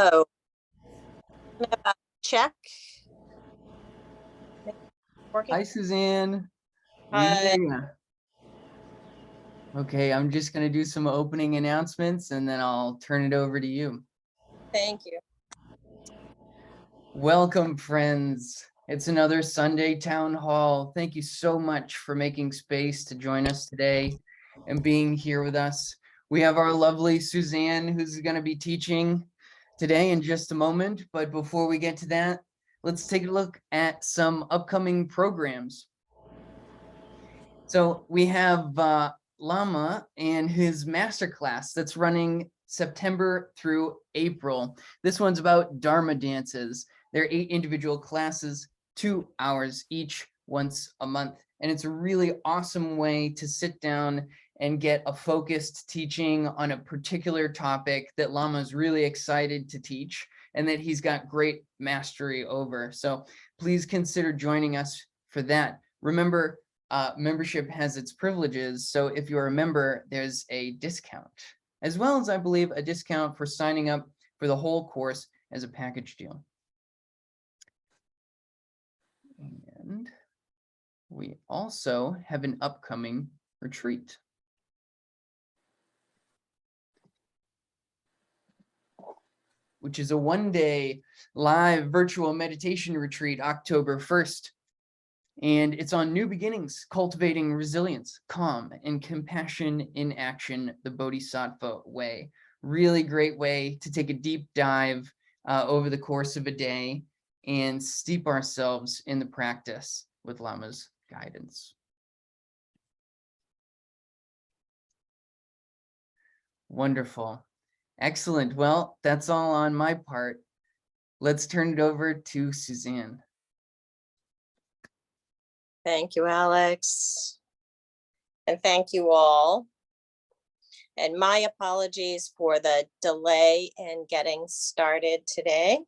Oh, check. Working. Hi, Suzanne. We Hi. hear you. Okay, I'm just going to do some opening announcements and then I'll turn it over to you. Thank you. Welcome, friends. It's another Sunday town hall. Thank you so much for making space to join us today and being here with us. We have our lovely Suzanne who's going to be teaching today in just a moment. But before we get to that, let's take a look at some upcoming programs. So we have Lama and his masterclass that's running September through April. This one's about Dharma dances. They're 8 individual classes, 2 hours each, once a month. And it's a really awesome way to sit down and get a focused teaching on a particular topic that Lama is really excited to teach and that he's got great mastery over. So please consider joining us for that. Remember, membership has its privileges. So if you're a member, there's a discount, as well as, I believe, a discount for signing up for the whole course as a package deal. And we also have an upcoming retreat. Which is a one-day live virtual meditation retreat, October 1st. And it's on new beginnings, cultivating resilience, calm, and compassion in action, the Bodhisattva way. Really great way to take a deep dive over the course of a day and steep ourselves in the practice with Lama's guidance. Wonderful. Excellent. Well, that's all on my part. Let's turn it over to Suzanne. Thank you, Alex. And thank you all. And my apologies for the delay in getting started today.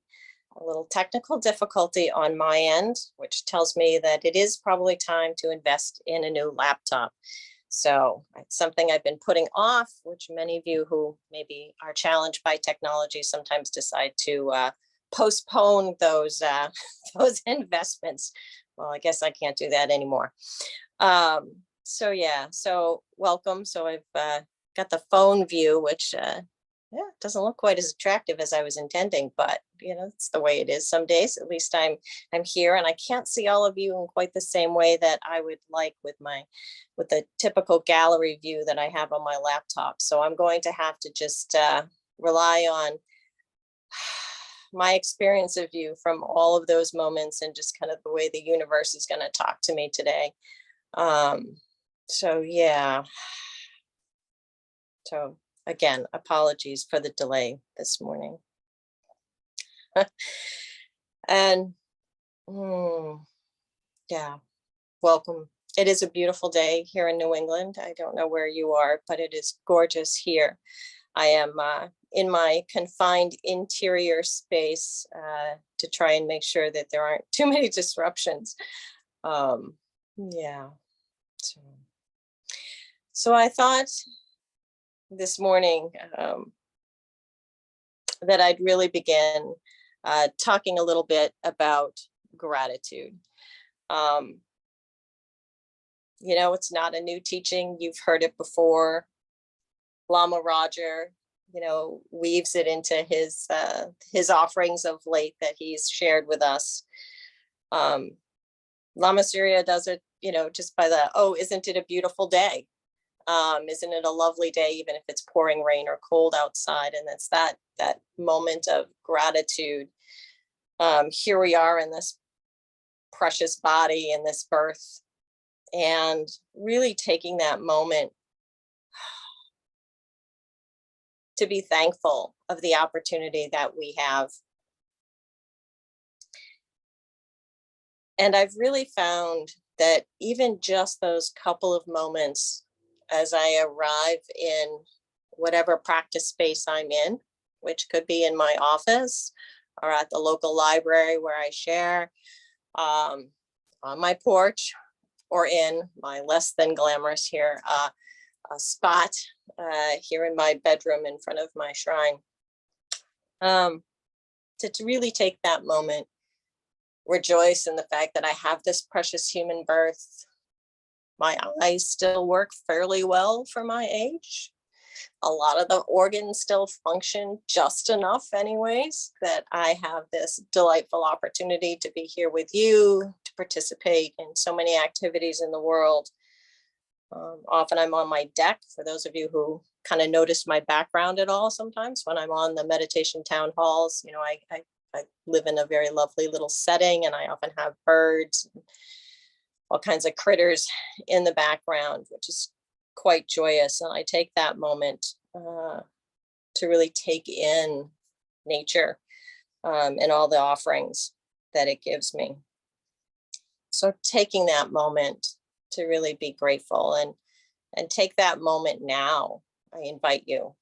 A little technical difficulty on my end, which tells me that it is probably time to invest in a new laptop. So it's something I've been putting off, which many of you who maybe are challenged by technology sometimes decide to postpone those those investments. Well, I guess I can't do that anymore. So yeah, so welcome. So I've got the phone view, which yeah, doesn't look quite as attractive as I was intending, but you know, it's the way it is some days. At least I'm here, and I can't see all of you in quite the same way that I would like with the typical gallery view that I have on my laptop. So I'm going to have to just rely on my experience of you from all of those moments and just kind of the way the universe is going to talk to me today. So yeah. So again, apologies for the delay this morning. And yeah, welcome. It is a beautiful day here in New England. I don't know where you are, but it is gorgeous here. I am in my confined interior space to try and make sure that there aren't too many disruptions. Yeah. So I thought this morning that I'd really begin talking a little bit about gratitude. You know, it's not a new teaching. You've heard it before. Lama Roger, you know, weaves it into his offerings of late that he's shared with us. Lama Surya does it, you know, just by the, oh, isn't it a beautiful day? Isn't it a lovely day, even if it's pouring rain or cold outside? And it's that moment of gratitude. Here we are in this precious body in this birth, and really taking that moment to be thankful of the opportunity that we have. And I've really found that even just those couple of moments as I arrive in whatever practice space I'm in, which could be in my office or at the local library where I share, on my porch, or in my less than glamorous here a spot here in my bedroom in front of my shrine. to really take that moment, rejoice in the fact that I have this precious human birth. My eyes still work fairly well for my age. A lot of the organs still function just enough anyways, that I have this delightful opportunity to be here with you, to participate in so many activities in the world. Often I'm on my deck. For those of you who kind of notice my background at all, sometimes when I'm on the meditation town halls, I live in a very lovely little setting, and I often have birds, all kinds of critters in the background, which is quite joyous. And I take that moment to really take in nature and all the offerings that it gives me. So taking that moment to really be grateful and take that moment now. I invite you,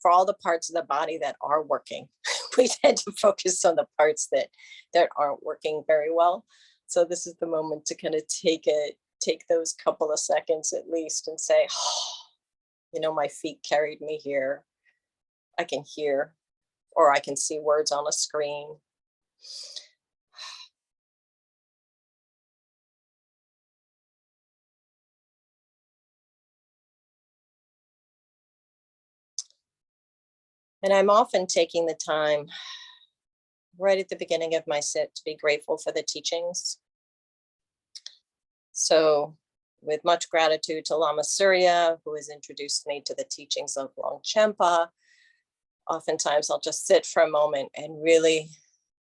for all the parts of the body that are working. We tend to focus on the parts that aren't working very well. So this is the moment to kind of take those couple of seconds at least and say, oh, my feet carried me here. I can hear, or I can see words on a screen. And I'm often taking the time right at the beginning of my sit to be grateful for the teachings. So, with much gratitude to Lama Surya, who has introduced me to the teachings of Longchenpa, oftentimes I'll just sit for a moment and really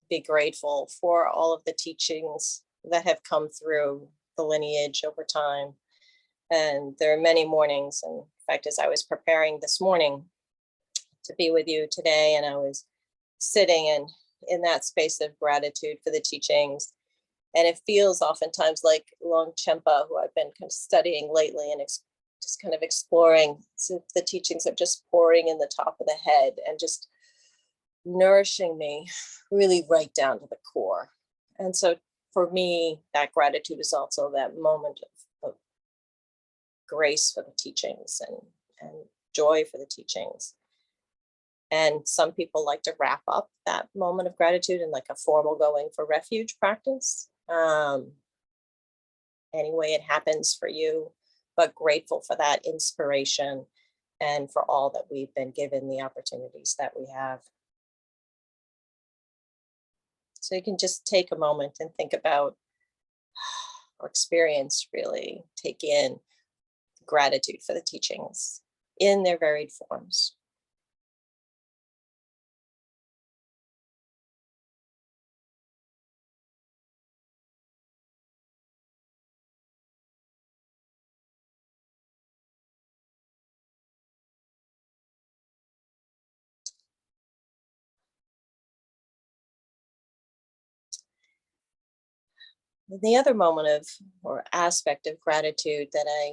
be grateful for all of the teachings that have come through the lineage over time. And there are many mornings. And in fact, as I was preparing this morning to be with you today, and I was sitting in that space of gratitude for the teachings, and it feels oftentimes like Longchenpa, who I've been kind of studying lately and just kind of exploring, so the teachings are just pouring in the top of the head and just nourishing me really right down to the core. And so for me, that gratitude is also that moment of grace for the teachings and joy for the teachings. And some people like to wrap up that moment of gratitude in like a formal going for refuge practice. Any way it happens for you, but grateful for that inspiration and for all that we've been given, the opportunities that we have. So you can just take a moment and think about or experience, really take in gratitude for the teachings in their varied forms. The other moment of or aspect of gratitude that I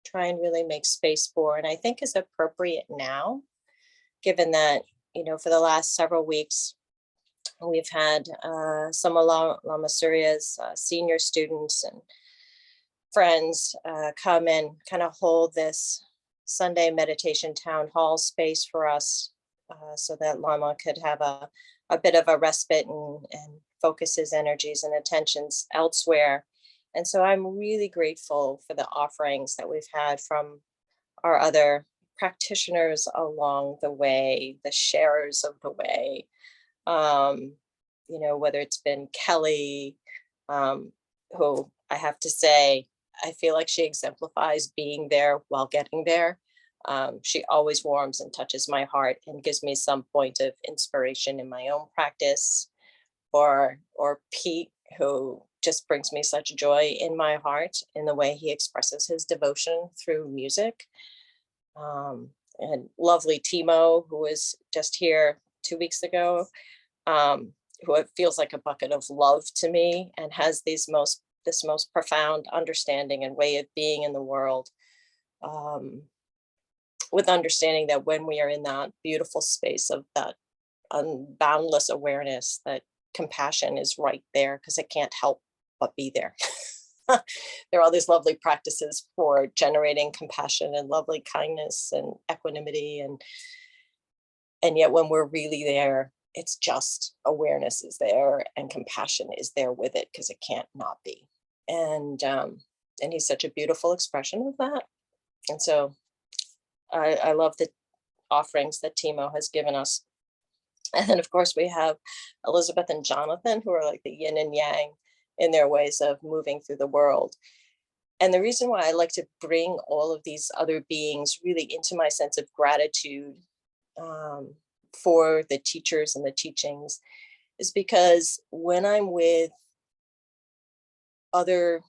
try and really make space for, and I think is appropriate now, given that, for the last several weeks, we've had some of Lama Surya's senior students and friends come and kind of hold this Sunday meditation town hall space for us so that Lama could have a bit of a respite and focus his energies and attentions elsewhere. And so I'm really grateful for the offerings that we've had from our other practitioners along the way, the sharers of the way. Whether it's been Kelly, who I have to say, I feel like she exemplifies being there while getting there. She always warms and touches my heart and gives me some point of inspiration in my own practice. Or Pete, who just brings me such joy in my heart in the way he expresses his devotion through music. And lovely Timo, who was just here 2 weeks ago, who it feels like a bucket of love to me and has this most profound understanding and way of being in the world. With understanding that when we are in that beautiful space of that unboundless awareness, that compassion is right there because it can't help but be there. There are all these lovely practices for generating compassion and lovely kindness and equanimity. And And yet when we're really there, it's just awareness is there and compassion is there with it because it can't not be. And he's such a beautiful expression of that. And so I love the offerings that Timo has given us. And then, of course, we have Elizabeth and Jonathan, who are like the yin and yang in their ways of moving through the world. And the reason why I like to bring all of these other beings really into my sense of gratitude um, for the teachers and the teachings is because when I'm with other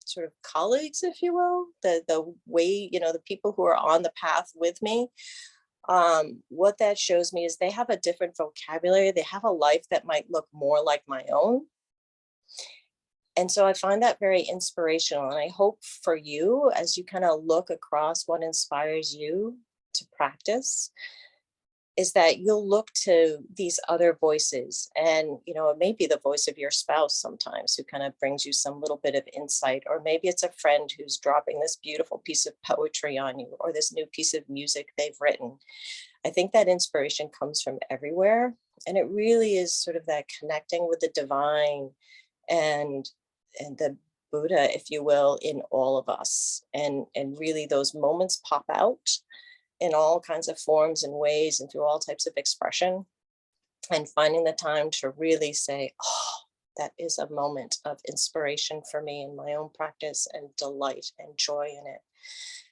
sort of colleagues, if you will, the way, the people who are on the path with me, what that shows me is they have a different vocabulary. They have a life that might look more like my own. And so I find that very inspirational. And I hope for you, as you kind of look across what inspires you to practice, is that you'll look to these other voices. And, it may be the voice of your spouse sometimes who kind of brings you some little bit of insight, or maybe it's a friend who's dropping this beautiful piece of poetry on you, or this new piece of music they've written. I think that inspiration comes from everywhere. And it really is sort of that connecting with the divine and the Buddha, if you will, in all of us. And really those moments pop out in all kinds of forms and ways and through all types of expression. And finding the time to really say, oh, that is a moment of inspiration for me in my own practice and delight and joy in it.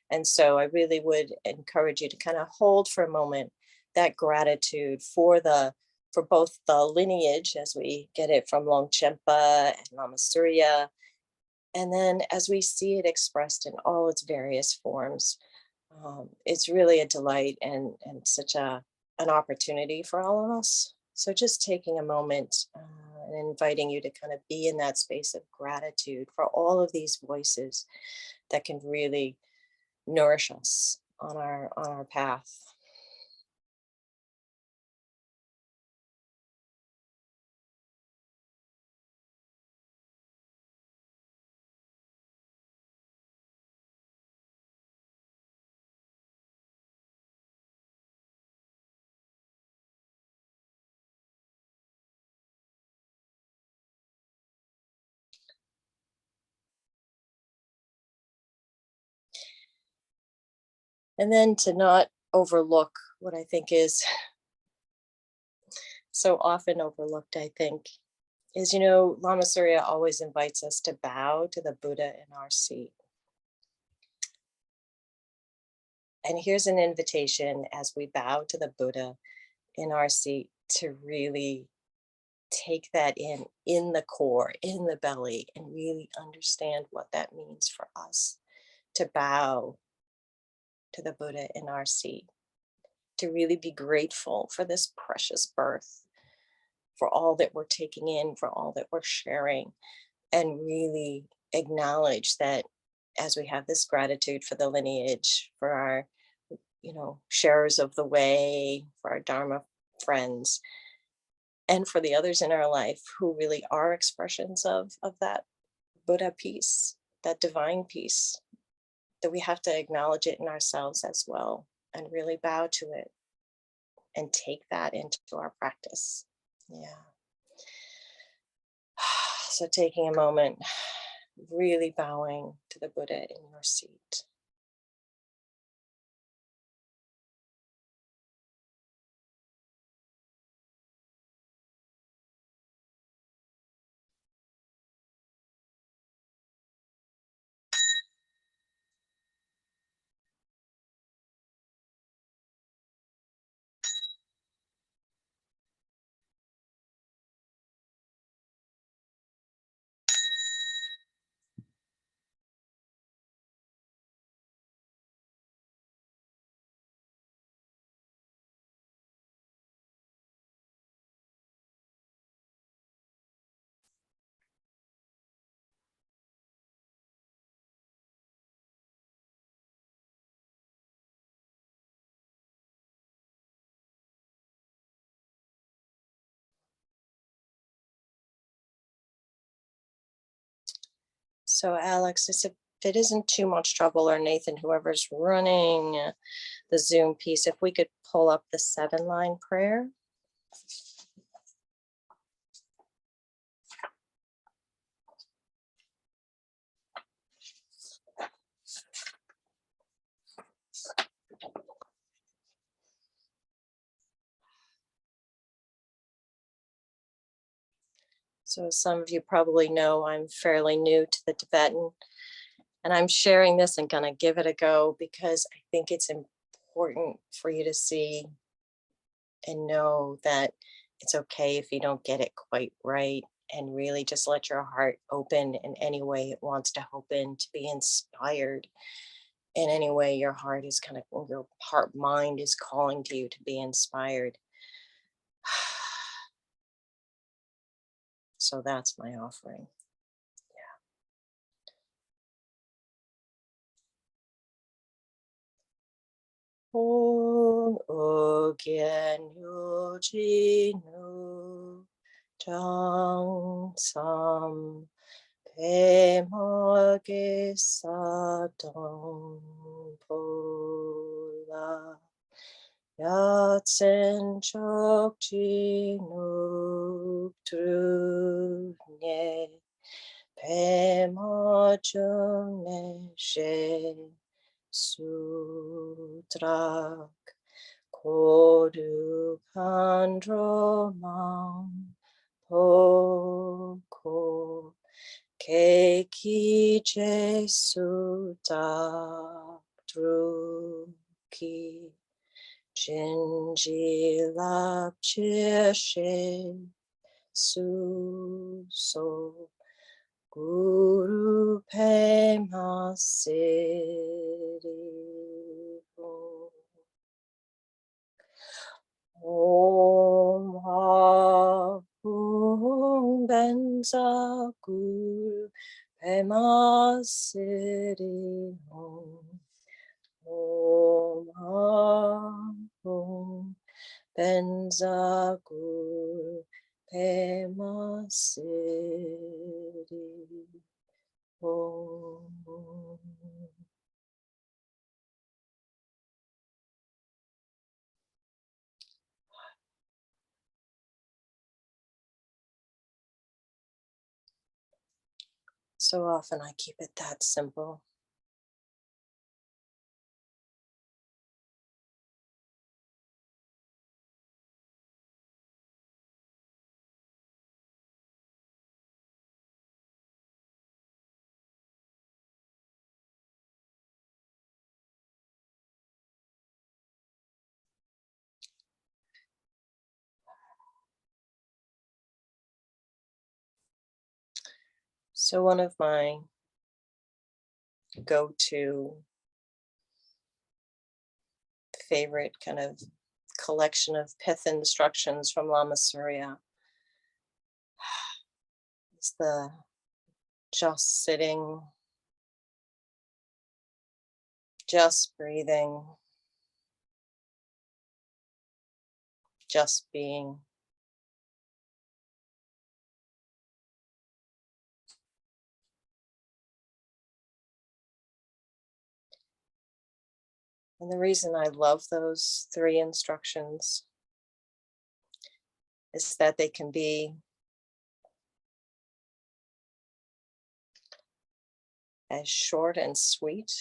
And so I really would encourage you to kind of hold for a moment that gratitude for both the lineage as we get it from Longchenpa and Lama Surya, and then as we see it expressed in all its various forms. It's really a delight and such an opportunity for all of us. So just taking a moment and inviting you to kind of be in that space of gratitude for all of these voices that can really nourish us on our path. And then to not overlook what I think is so often overlooked, I think, is, Lama Surya always invites us to bow to the Buddha in our seat. And here's an invitation as we bow to the Buddha in our seat to really take that in the core, in the belly, and really understand what that means for us to bow to the Buddha in our seat, to really be grateful for this precious birth, for all that we're taking in, for all that we're sharing, and really acknowledge that as we have this gratitude for the lineage, for our, sharers of the way, for our Dharma friends, and for the others in our life who really are expressions of that Buddha peace, that divine peace, that we have to acknowledge it in ourselves as well and really bow to it and take that into our practice. Yeah. So taking a moment, really bowing to the Buddha in your seat. So Alex, it's a it isn't too much trouble, or Nathan, whoever's running the Zoom piece, if we could pull up the 7-line prayer. So some of you probably know I'm fairly new to the Tibetan, and I'm sharing this and gonna give it a go because I think it's important for you to see and know that it's okay if you don't get it quite right, and really just let your heart open in any way it wants to open, to be inspired in any way your heart is your heart mind is calling to you to be inspired. So that's my offering. Om Ogyen Yojinu Jang Sam Pemage Sadong Pola Yatsen Chokji Nuk Trunye Pema Jungne She Sutra Kodu Kandro Mam Poko Keiki Jesu Druki Jinji Lap Cheshe Su So Guru Pema Siddhi Om Hum Benza Guru Pema Siddhi Om Hum Benza Guru Pema Siddhi Om. So often I keep it that simple. So one of my go-to favorite kind of collection of pith instructions from Lama Surya is the just sitting, just breathing, just being. And the reason I love those 3 instructions is that they can be as short and sweet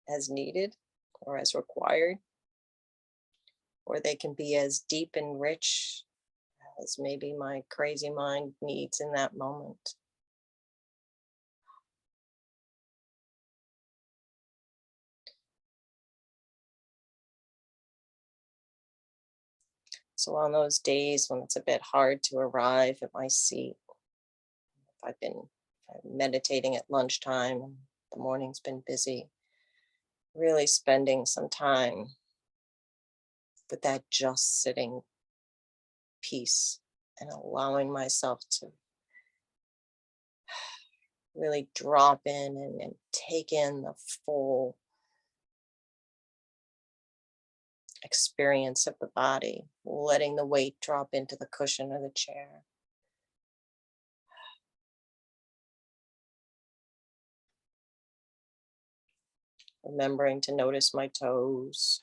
as needed or as required, or they can be as deep and rich as maybe my crazy mind needs in that moment. So on those days when it's a bit hard to arrive at my seat, if I'm meditating at lunchtime and the morning's been busy, really spending some time with that just sitting piece and allowing myself to really drop in and take in the full experience of the body, letting the weight drop into the cushion or the chair. Remembering to notice my toes.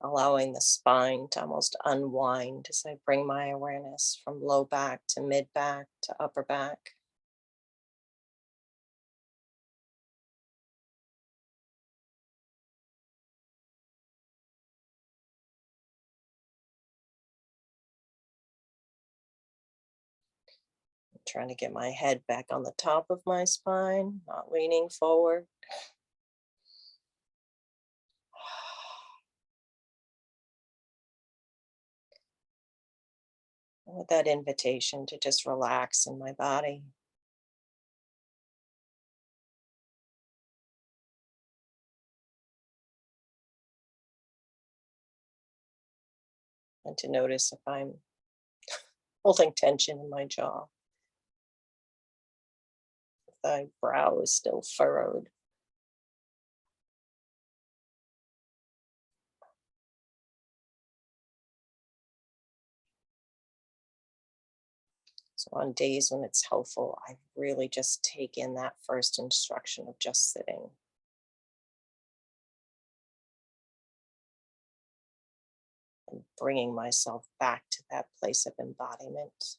Allowing the spine to almost unwind as I bring my awareness from low back to mid back to upper back. I'm trying to get my head back on the top of my spine, not leaning forward. With that invitation to just relax in my body. And to notice if I'm holding tension in my jaw, if the brow is still furrowed. So on days when it's helpful, I really just take in that first instruction of just sitting. And bringing myself back to that place of embodiment.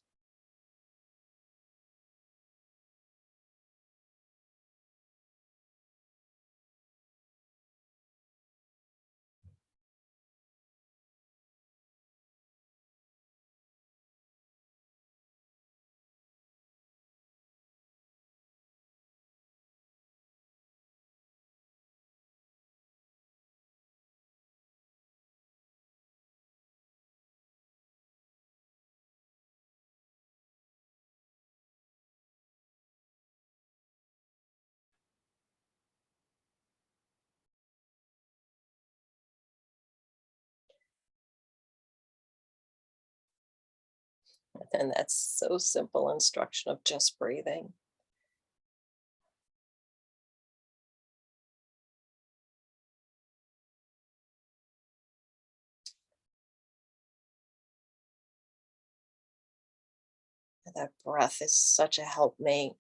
And that's so simple instruction of just breathing. And that breath is such a helpmate.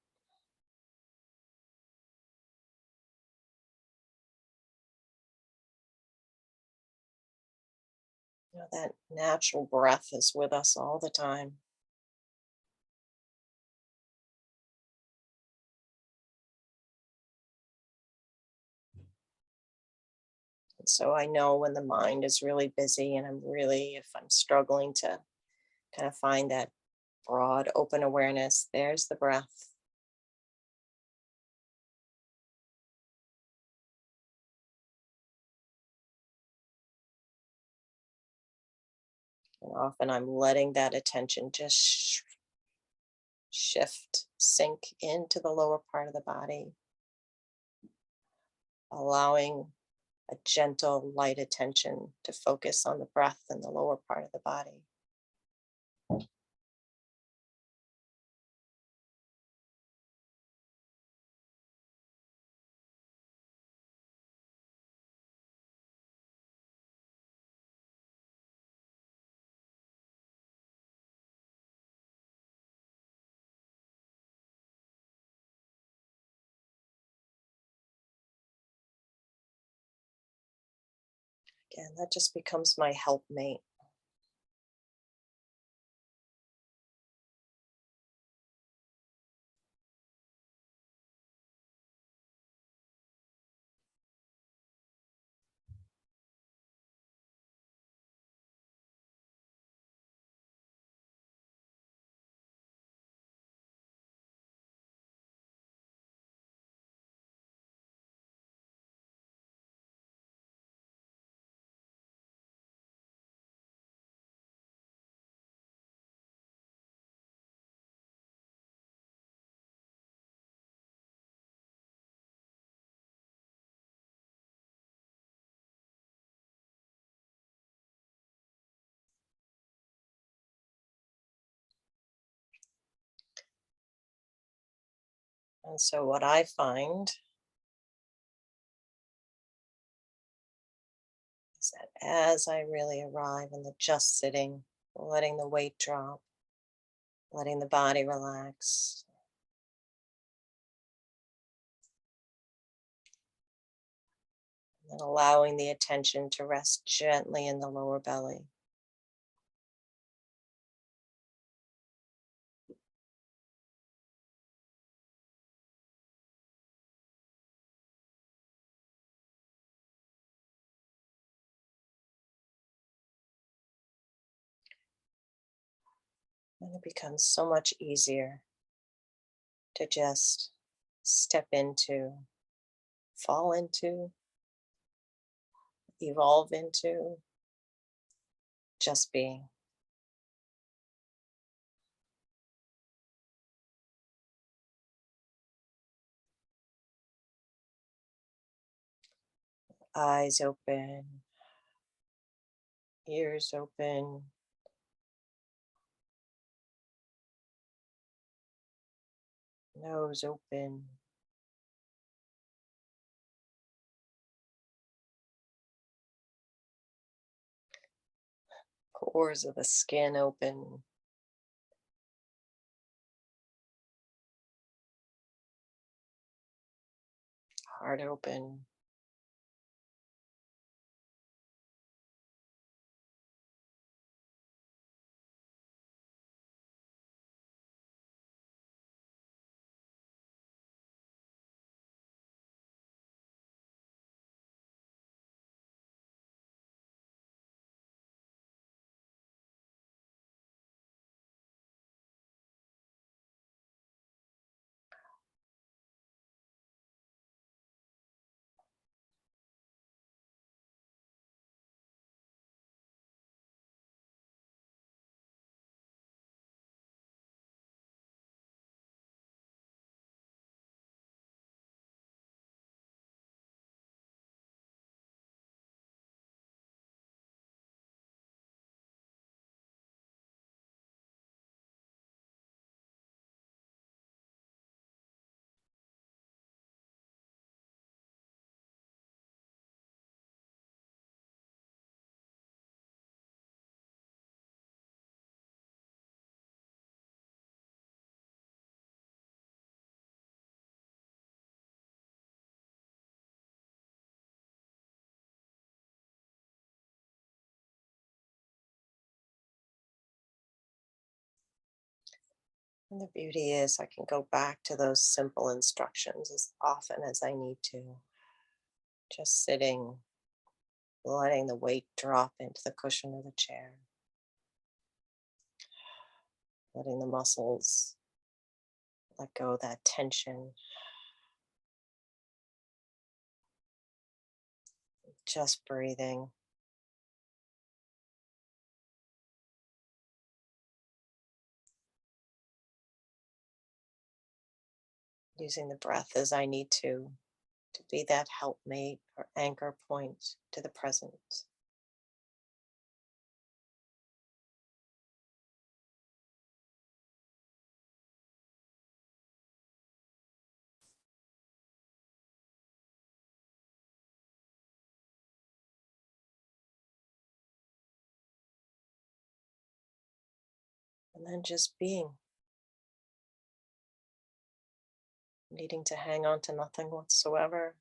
That natural breath is with us all the time. And so I know when the mind is really busy and if I'm struggling to kind of find that broad, open awareness, there's the breath. And often I'm letting that attention just shift, sink into the lower part of the body, allowing a gentle, light attention to focus on the breath in the lower part of the body. Again, that just becomes my helpmate. And so what I find is that as I really arrive in the just sitting, letting the weight drop, letting the body relax, and allowing the attention to rest gently in the lower belly. And it becomes so much easier to just step into, fall into, evolve into just being. Eyes open, ears open, nose open, pores of the skin open, heart open. And the beauty is, I can go back to those simple instructions as often as I need to. Just sitting, letting the weight drop into the cushion of the chair, letting the muscles let go of that tension, just breathing, using the breath as I need to be that helpmate or anchor point to the present. And then just being, needing to hang on to nothing whatsoever.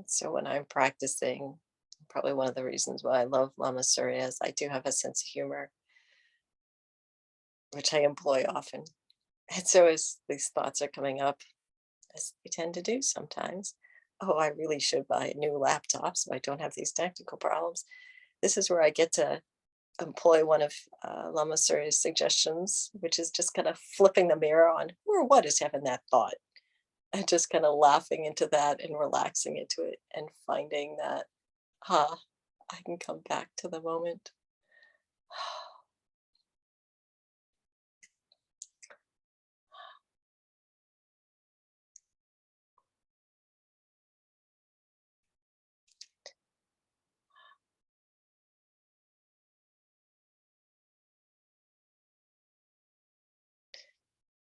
So when I'm practicing, probably one of the reasons why I love Lama Surya is I do have a sense of humor, which I employ often. And so as these thoughts are coming up, as they tend to do sometimes, oh, I really should buy a new laptop so I don't have these technical problems. This is where I get to employ one of Lama Surya's suggestions, which is just kind of flipping the mirror on who or what is having that thought, and just kind of laughing into that and relaxing into it and finding that, ah, I can come back to the moment.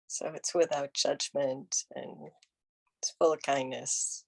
So it's without judgment and it's full of kindness.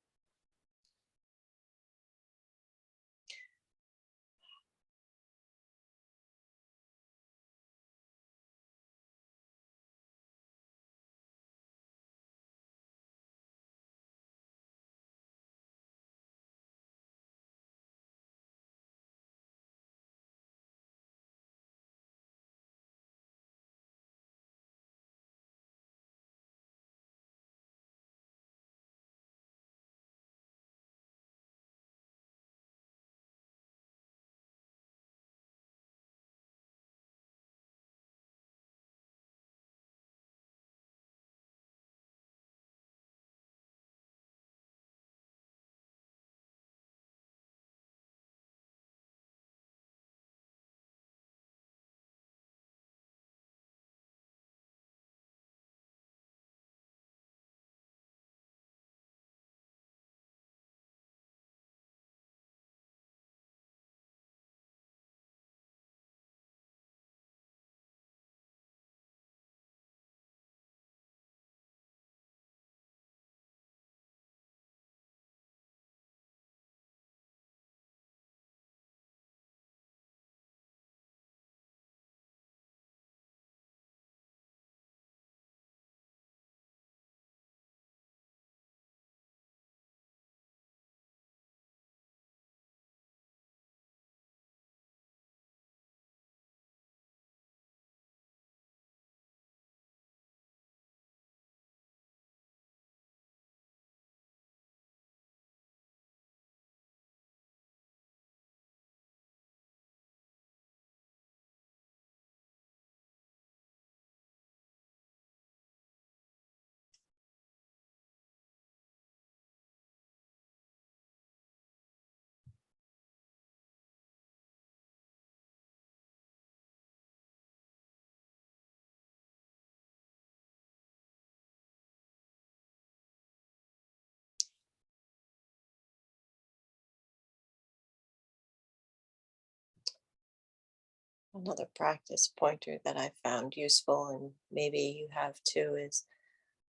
Another practice pointer that I found useful, and maybe you have too, is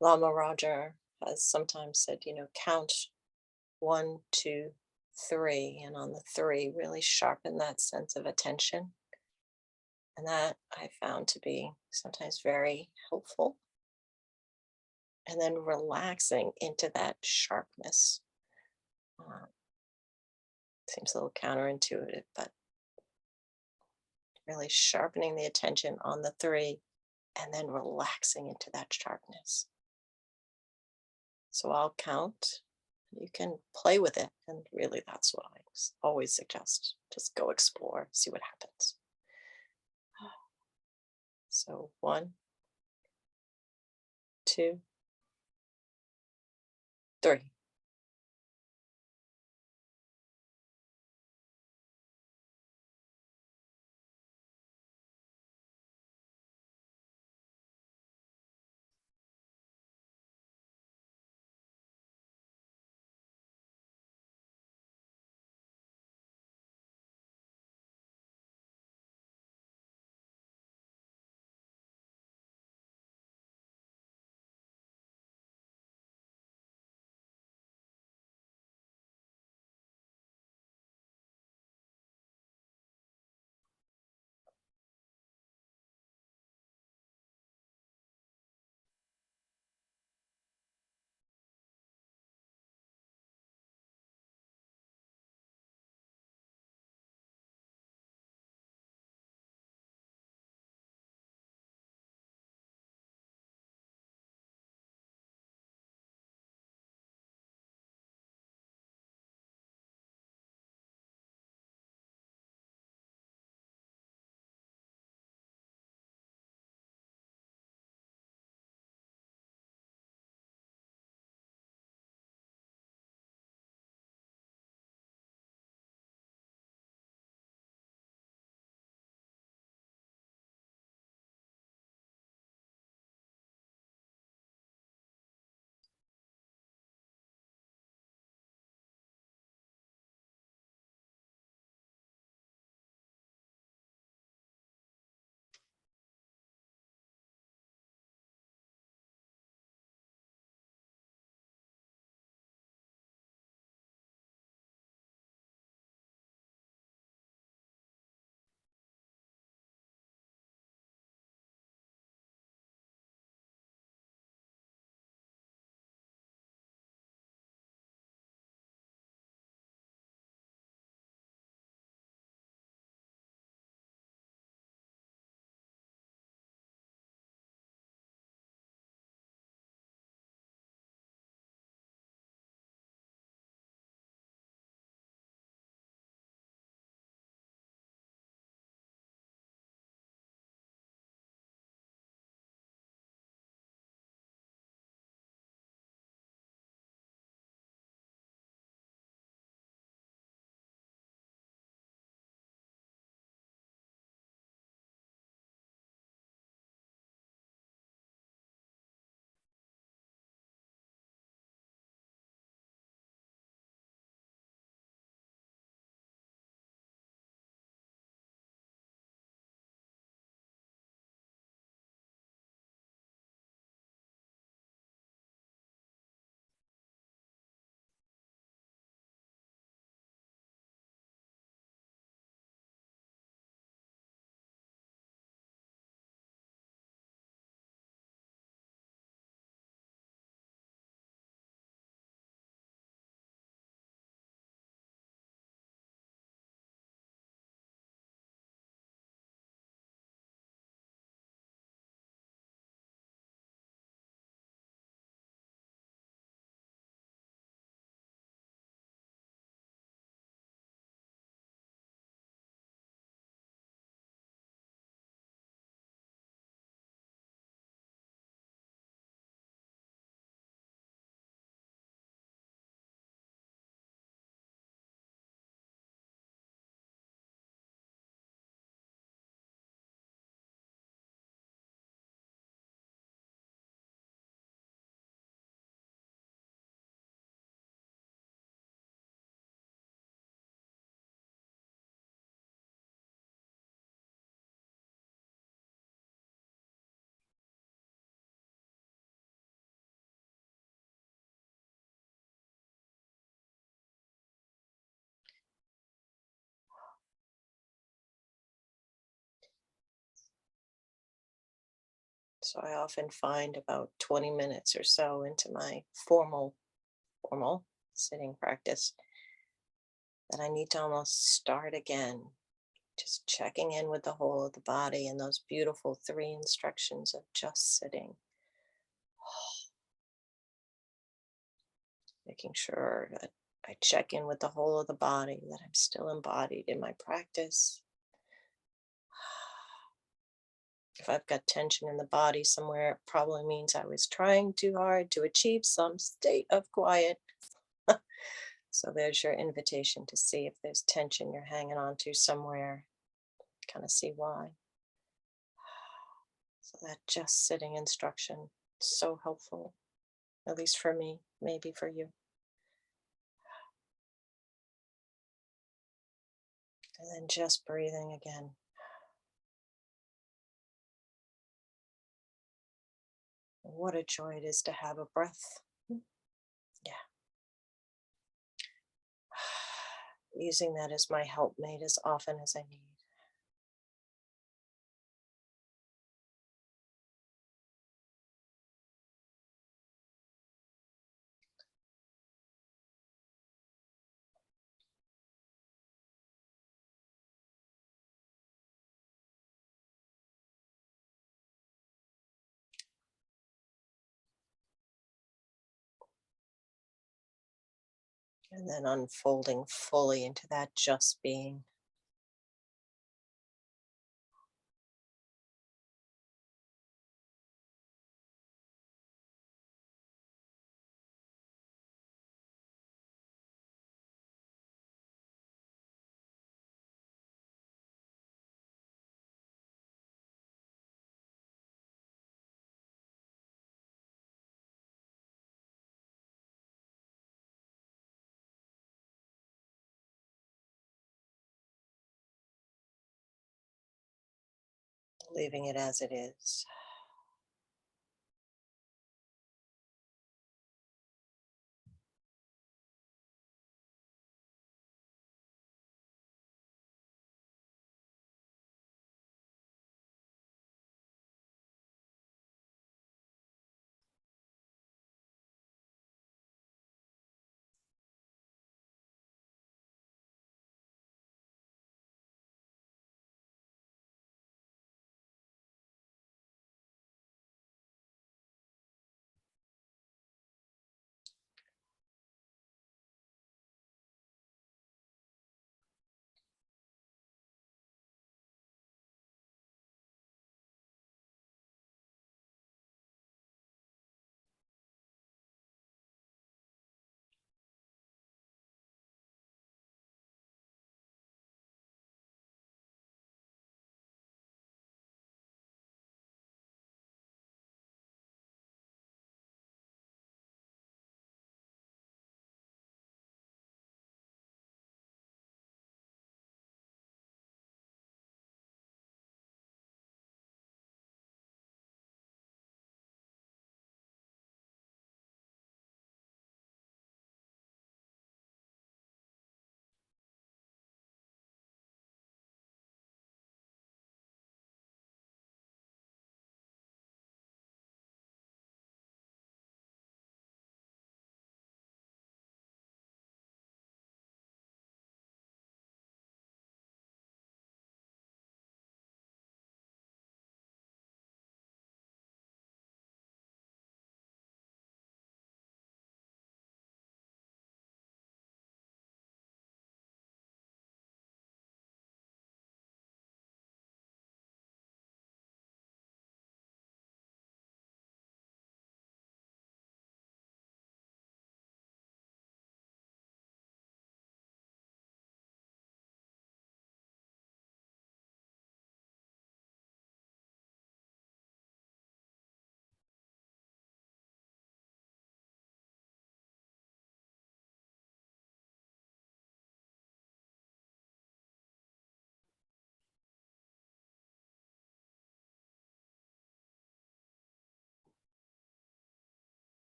Lama Roger has sometimes said, count 1, 2, 3, and on the three, really sharpen that sense of attention. And that I found to be sometimes very helpful. And then relaxing into that sharpness. Uh, Seems a little counterintuitive, but really sharpening the attention on the three and then relaxing into that sharpness. So I'll count. You can play with it. And really, that's what I always suggest. Just go explore, see what happens. So 1, 2, 3. So I often find about 20 minutes or so into my formal sitting practice that I need to almost start again, just checking in with the whole of the body and those beautiful 3 instructions of just sitting, making sure that I check in with the whole of the body, that I'm still embodied in my practice. If I've got tension in the body somewhere, it probably means I was trying too hard to achieve some state of quiet. So there's your invitation to see if there's tension you're hanging on to somewhere, kind of see why. So that just sitting instruction, so helpful, at least for me, maybe for you. And then just breathing again. What a joy it is to have a breath. Yeah. Using that as my helpmate as often as I need. And then unfolding fully into that just being. Leaving it as it is.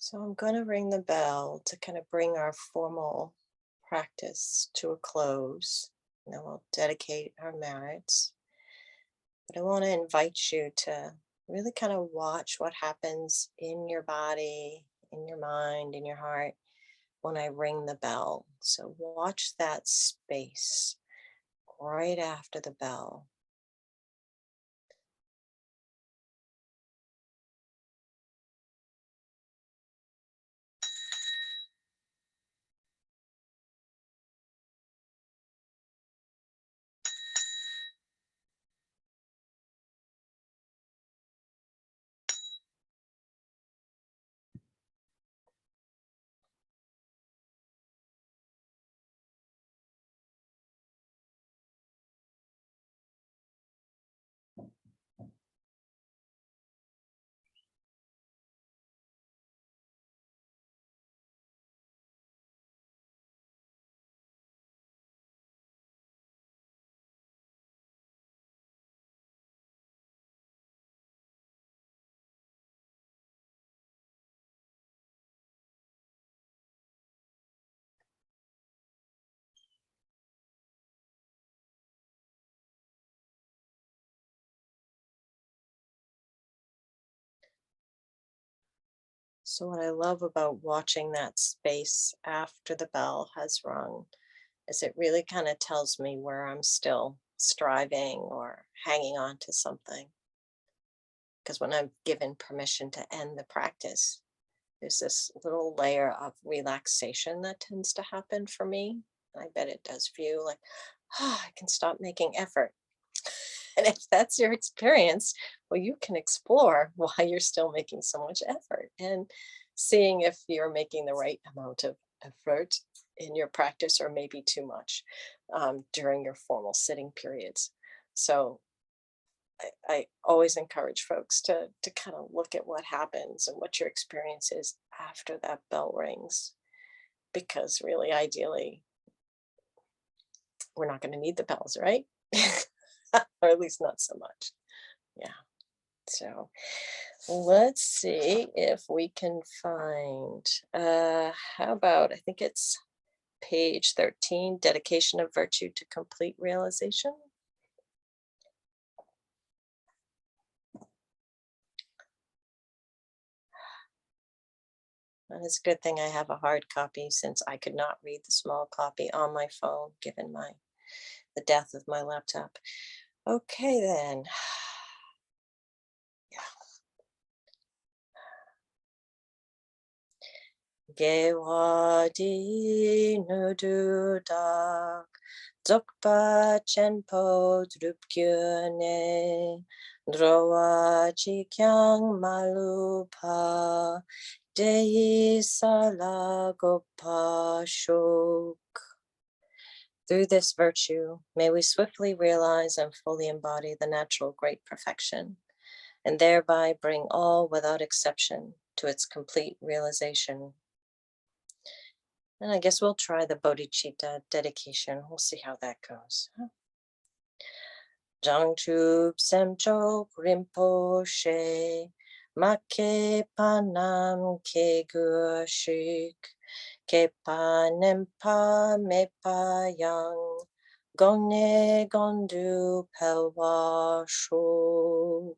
So I'm going to ring the bell to kind of bring our formal practice to a close. And then we'll dedicate our merits. But I want to invite you to really kind of watch what happens in your body, in your mind, in your heart when I ring the bell. So watch that space right after the bell. So, what I love about watching that space after the bell has rung is it really kind of tells me where I'm still striving or hanging on to something. Because when I'm given permission to end the practice, there's this little layer of relaxation that tends to happen for me. I bet it does for you. Like, I can stop making effort. And if that's your experience, well, you can explore why you're still making so much effort and seeing if you're making the right amount of effort in your practice or maybe too much during your formal sitting periods. So I always encourage folks to kind of look at what happens and what your experience is after that bell rings, because really, ideally, we're not going to need the bells, right? Or at least not so much. Yeah. So let's see if we can find, how about, I think it's page 13, dedication of virtue to complete realization. And it's a good thing I have a hard copy since I could not read the small copy on my phone, given the death of my laptop. Okay, then. Gewadi nududak dzokpa chenpo drupkyune drowa chikyang malupa dei salagopa shok. Through this virtue, may we swiftly realize and fully embody the natural great perfection, and thereby bring all without exception to its complete realization. And I guess we'll try the bodhicitta dedication. We'll see how that goes. Jangchub Semchok Rinpoche Make Panam Ke Guashik Ke Panempa Mepa Yang Gongne Gondu Pelwa Shuk.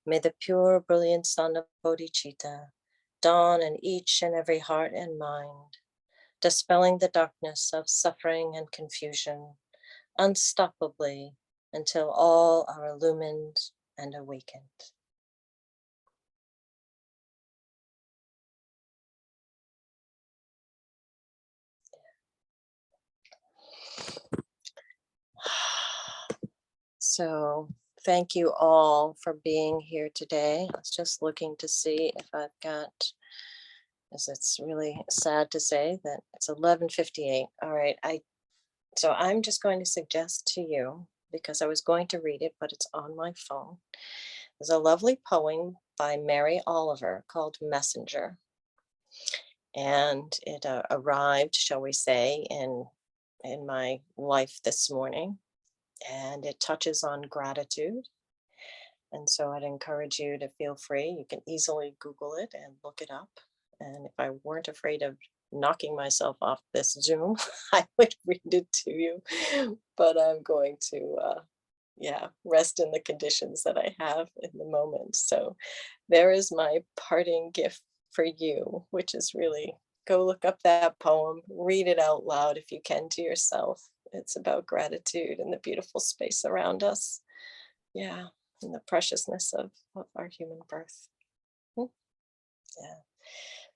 May the pure, brilliant sun of bodhicitta dawn in each and every heart and mind, dispelling the darkness of suffering and confusion unstoppably until all are illumined and awakened. So thank you all for being here today. I was just looking to see if I've got, as it's really sad to say that it's 11:58. All right, so I'm just going to suggest to you, because I was going to read it, but it's on my phone. There's a lovely poem by Mary Oliver called Messenger. And it arrived, shall we say, in my life this morning. And it touches on gratitude. And so I'd encourage you to feel free. You can easily Google it and look it up. And if I weren't afraid of knocking myself off this Zoom, I would read it to you. But I'm going to, yeah, rest in the conditions that I have in the moment. So there is my parting gift for you, which is really go look up that poem, read it out loud if you can to yourself. It's about gratitude and the beautiful space around us. Yeah, and the preciousness of our human birth. Mm, yeah.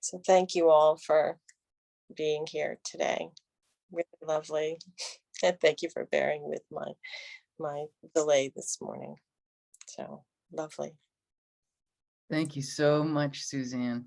So thank you all for being here today. Really lovely. And thank you for bearing with my delay this morning. So lovely. Thank you so much, Suzanne.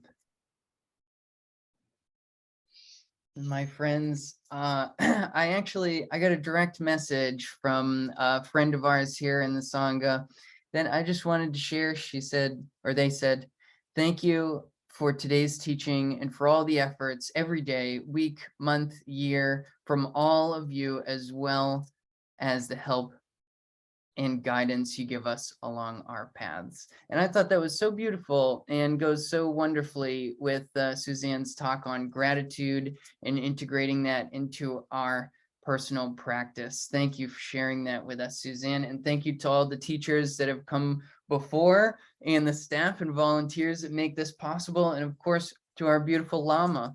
My friends, I got a direct message from a friend of ours here in the Sangha. Then I just wanted to share. She said, or they said, thank you for today's teaching and for all the efforts every day, week, month, year, from all of you, as well as the help and guidance you give us along our paths. And I thought that was so beautiful and goes so wonderfully with Suzanne's talk on gratitude and integrating that into our personal practice. Thank you for sharing that with us, Suzanne. And thank you to all the teachers that have come before and the staff and volunteers that make this possible. And of course, to our beautiful Lama,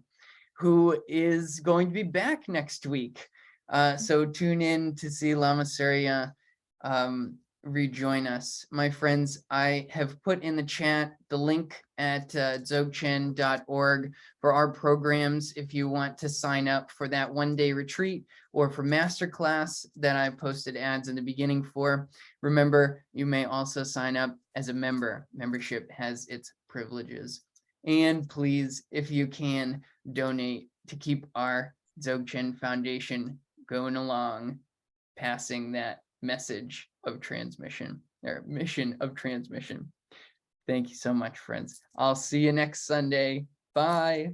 who is going to be back next week. So tune in to see Lama Surya rejoin us. My friends, I have put in the chat the link at dzogchen.org for our programs if you want to sign up for that one-day retreat or for masterclass that I posted ads in the beginning for. Remember, you may also sign up as a member. Membership has its privileges. And please, if you can, donate to keep our Dzogchen Foundation going along, passing that message of transmission or mission of transmission. Thank you so much, friends. I'll see you next Sunday. Bye.